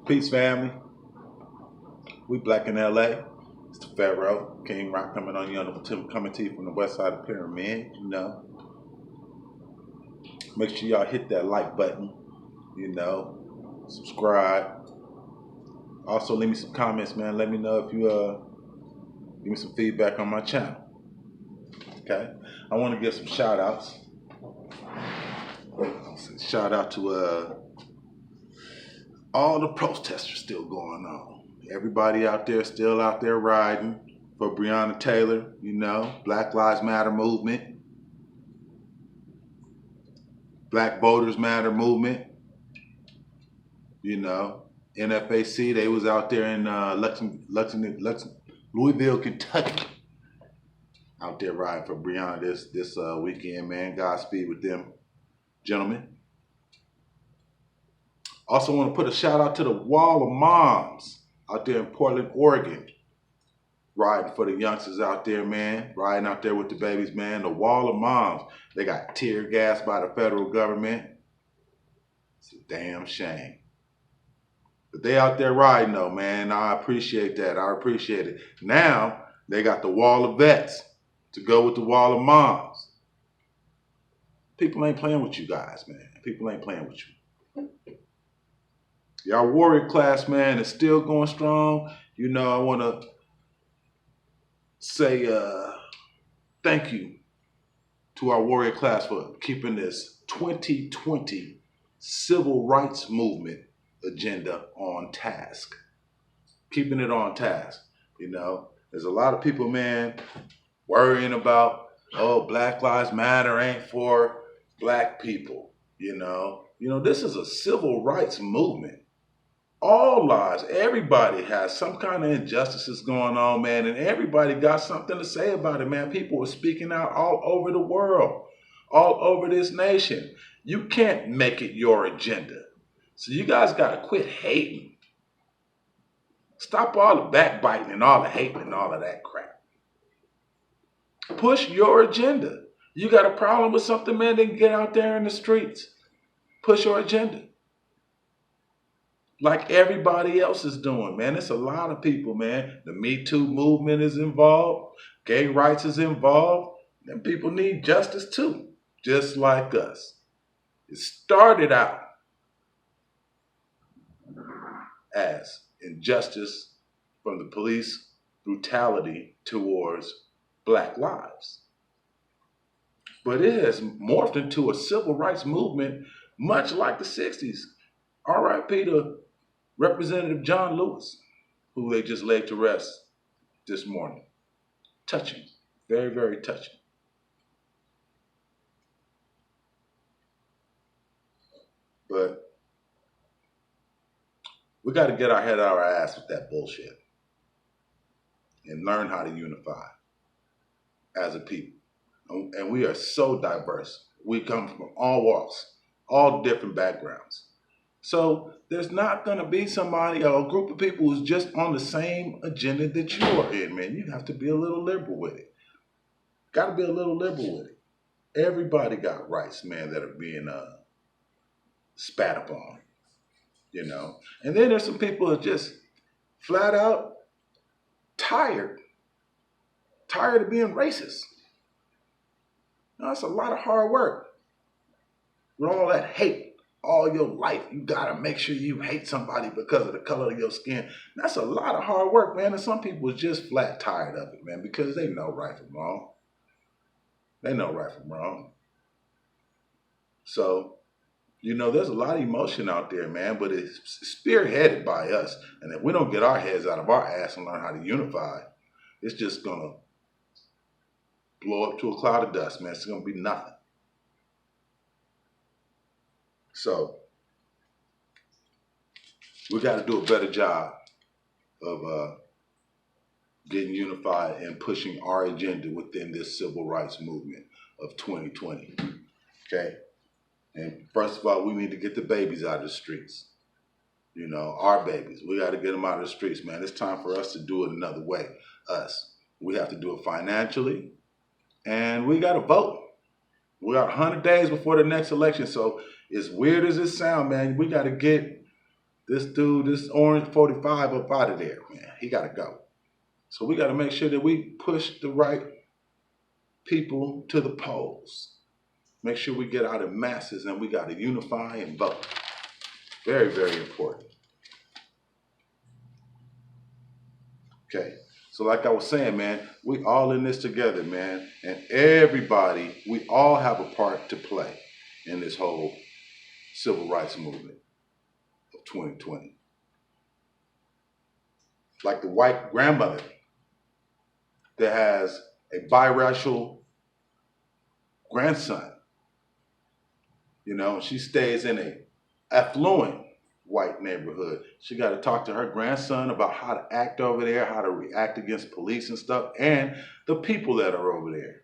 Peace, family. We black in LA. It's the Pharaoh Rock coming on you on coming to you from the west side of the pyramid. Make sure y'all hit that like button. Subscribe. Also, leave me some comments, man. Let me know if you give me some feedback on my channel. Okay. I want to give some shout outs. Shout out to all the protesters still going on. Everybody out there still out there riding for Breonna Taylor, Black Lives Matter movement, Black Voters Matter movement, NFAC, they was out there in Louisville, Kentucky, out there riding for Breonna this weekend, man. Godspeed with them, gentlemen. Also want to put a shout out to the Wall of Moms out there in Portland, Oregon. Riding for the youngsters out there, man. Riding out there with the babies, man. The Wall of Moms. They got tear gassed by the federal government. It's a damn shame. But they out there riding though, man. I appreciate that. I appreciate it. Now, they got the Wall of Vets to go with the Wall of Moms. People ain't playing with you guys, man. People ain't playing with you. Y'all warrior class, man, is still going strong. I want to say thank you to our warrior class for keeping this 2020 civil rights movement agenda on task. Keeping it on task. There's a lot of people, man, worrying about, Black Lives Matter ain't for black people. This is a civil rights movement. All lives, everybody has some kind of injustices going on, man, and everybody got something to say about it, man. People are speaking out all over the world, all over this nation. You can't make it your agenda. So you guys got to quit hating. Stop all the backbiting and all the hating and all of that crap. Push your agenda. You got a problem with something, man, then get out there in the streets. Push your agenda. Like everybody else is doing, man. It's a lot of people, man. The Me Too movement is involved. Gay rights is involved. And people need justice too, just like us. It started out as injustice from the police brutality towards black lives. But it has morphed into a civil rights movement much like the 60s. R.I.P. to Representative John Lewis, who they just laid to rest this morning. Touching. Very, very touching. But we got to get our head out of our ass with that bullshit and learn how to unify as a people. And we are so diverse. We come from all walks, all different backgrounds. So there's not going to be somebody or a group of people who's just on the same agenda that you are in, man. You have to be a little liberal with it. Got to be a little liberal with it. Everybody got rights, man, that are being spat upon, And then there's some people who are just flat out tired of being racist. That's a lot of hard work with all that hate. All your life, you gotta make sure you hate somebody because of the color of your skin. That's a lot of hard work, man. And some people are just flat tired of it, man, because they know right from wrong. They know right from wrong. So, there's a lot of emotion out there, man, but it's spearheaded by us. And if we don't get our heads out of our ass and learn how to unify, it's just gonna blow up to a cloud of dust, man. It's gonna be nothing. So we got to do a better job of getting unified and pushing our agenda within this civil rights movement of 2020. Okay? And first of all, we need to get the babies out of the streets. Our babies. We got to get them out of the streets, man. It's time for us to do it another way. Us. We have to do it financially, and we got to vote. We got 100 days before the next election, so as weird as it sounds, man, we got to get This dude, this orange 45 up out of there, man. He got to go. So we got to make sure that we push the right people to the polls. Make sure we get out in masses and we got to unify and vote. Very, very important. Okay. So like I was saying, man, we all in this together, man. And everybody, we all have a part to play in this whole civil rights movement of 2020. Like the white grandmother that has a biracial grandson. You know, she stays in a affluent white neighborhood. She got to talk to her grandson about how to act over there, how to react against police and stuff, and the people that are over there.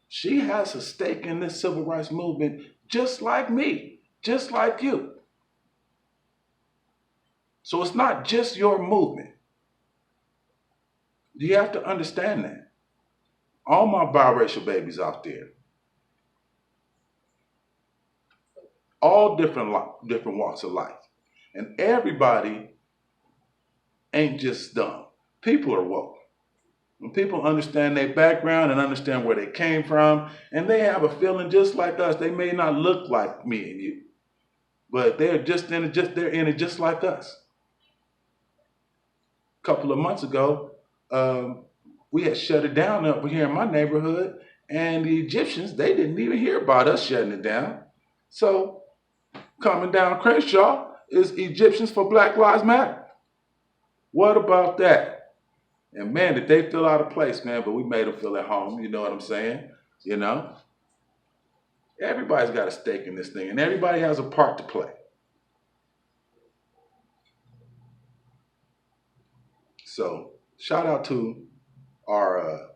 She has a stake in this civil rights movement just like me, just like you. So it's not just your movement. You have to understand that. All my biracial babies out there, all different walks of life. And everybody ain't just dumb. People are woke. When people understand their background and understand where they came from, and they have a feeling just like us, they may not look like me and you, but they're in it just like us. A couple of months ago, we had shut it down up here in my neighborhood, and the Egyptians, they didn't even hear about us shutting it down. So coming down Crenshaw is Egyptians for Black Lives Matter. What about that? And man, did they feel out of place, man, but we made them feel at home, you know what I'm saying? You know? Everybody's got a stake in this thing, and everybody has a part to play. So, shout out to our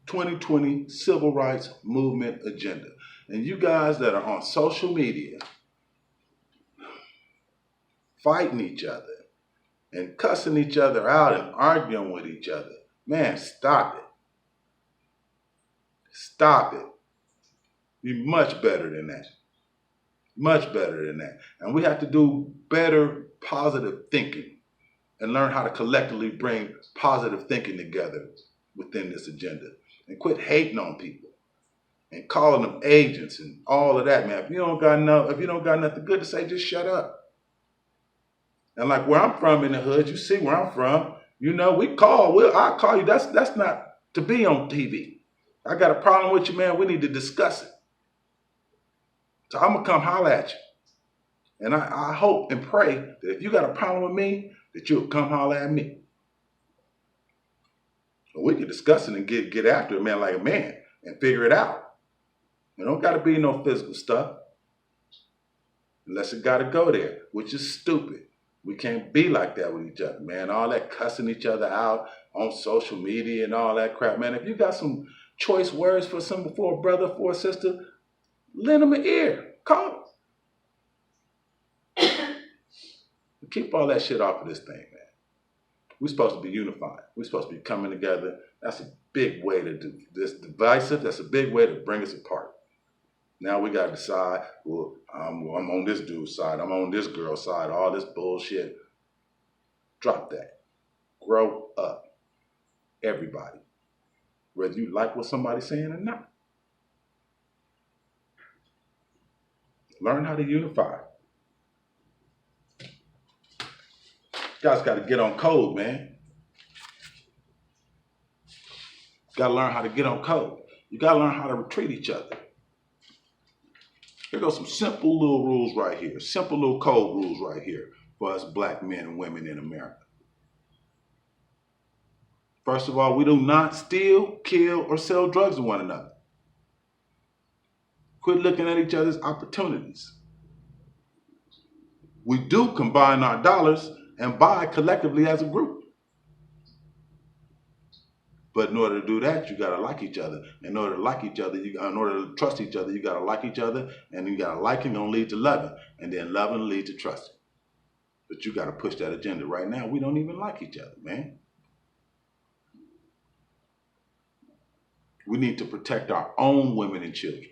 2020 Civil Rights Movement agenda. And you guys that are on social media fighting each other and cussing each other out and arguing with each other, man, stop it. Stop it. You're much better than that. Much better than that. And we have to do better positive thinking and learn how to collectively bring positive thinking together within this agenda. And quit hating on people and calling them agents and all of that, man. If you don't got nothing good to say, just shut up. And like where I'm from in the hood, you see where I'm from, you know, I'll call you. That's not to be on TV. I got a problem with you, man. We need to discuss it. So I'm going to come holler at you. And I hope and pray that if you got a problem with me, that you'll come holler at me. So we can discuss it and get after it, man, like a man and figure it out. It don't got to be no physical stuff. Unless it got to go there, which is stupid. We can't be like that with each other, man. All that cussing each other out on social media and all that crap, man. If you got some choice words for a brother, for a sister, lend them an ear. Call them. Keep all that shit off of this thing, man. We're supposed to be unified. We're supposed to be coming together. That's a big way to do this. Divisive, that's a big way to bring us apart. Now we got to decide, well, I'm on this dude's side. I'm on this girl's side. All this bullshit. Drop that. Grow up. Everybody. Whether you like what somebody's saying or not. Learn how to unify. You guys got to get on code, man. You got to learn how to get on code. You got to learn how to treat each other. Here goes some simple little rules right here. Simple little code rules right here for us black men and women in America. First of all, we do not steal, kill, or sell drugs to one another. Quit looking at each other's opportunities. We do combine our dollars and buy collectively as a group. But in order to do that, you gotta like each other. In order to like each other, in order to trust each other, you gotta like each other, and you gotta liking gonna lead to loving, and then loving will lead to trusting. But you gotta push that agenda. Right now, we don't even like each other, man. We need to protect our own women and children.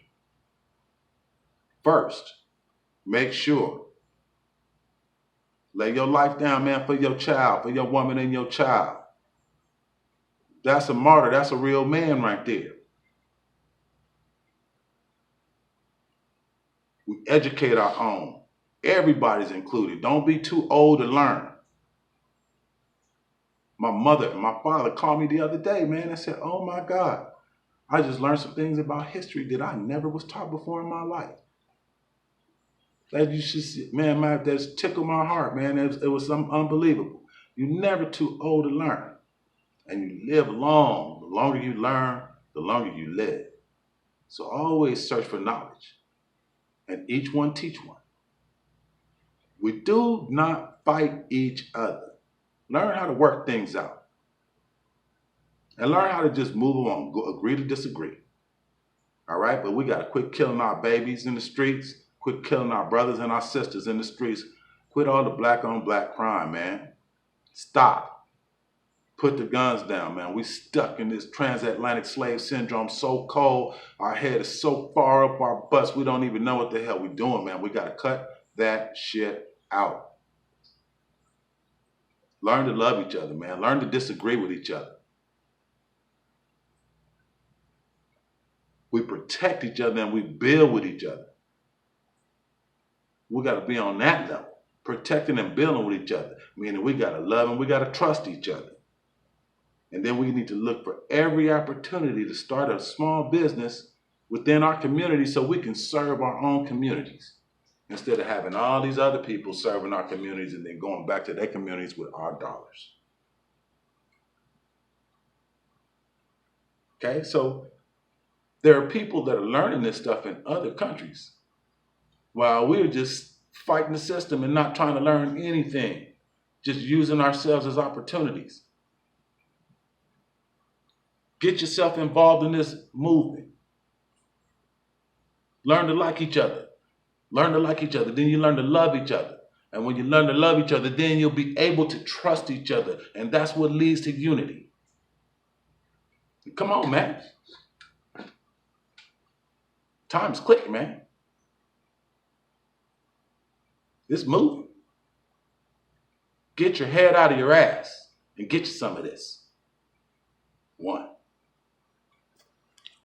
First, make sure Lay your life down, man, for your child, for your woman and your child. That's a martyr. That's a real man right there. We educate our own. Everybody's included. Don't be too old to learn. My mother and my father called me the other day, man, and said, oh my God, I just learned some things about history that I never was taught before in my life. That you should see, man, that's tickled my heart, man. It was something unbelievable. You're never too old to learn. And you live long. The longer you learn, the longer you live. So always search for knowledge. And each one teach one. We do not fight each other. Learn how to work things out. And learn how to just move on. Agree to disagree. All right? But we got to quit killing our babies in the streets. Quit killing our brothers and our sisters in the streets. Quit all the black on black crime, man. Stop. Put the guns down, man. We stuck in this transatlantic slave syndrome so cold. Our head is so far up our butts, we don't even know what the hell we're doing, man. We got to cut that shit out. Learn to love each other, man. Learn to disagree with each other. We protect each other and we build with each other. We got to be on that level. Protecting and building with each other. Meaning we got to love and we got to trust each other. And then we need to look for every opportunity to start a small business within our community so we can serve our own communities. Instead of having all these other people serving our communities and then going back to their communities with our dollars. Okay, so there are people that are learning this stuff in other countries while we're just fighting the system and not trying to learn anything, just using ourselves as opportunities. Get yourself involved in this movement. Learn to like each other. Learn to like each other. Then you learn to love each other. And when you learn to love each other, then you'll be able to trust each other. And that's what leads to unity. Come on, man. Time's clicking, man. It's moving. Get your head out of your ass and get you some of this. One.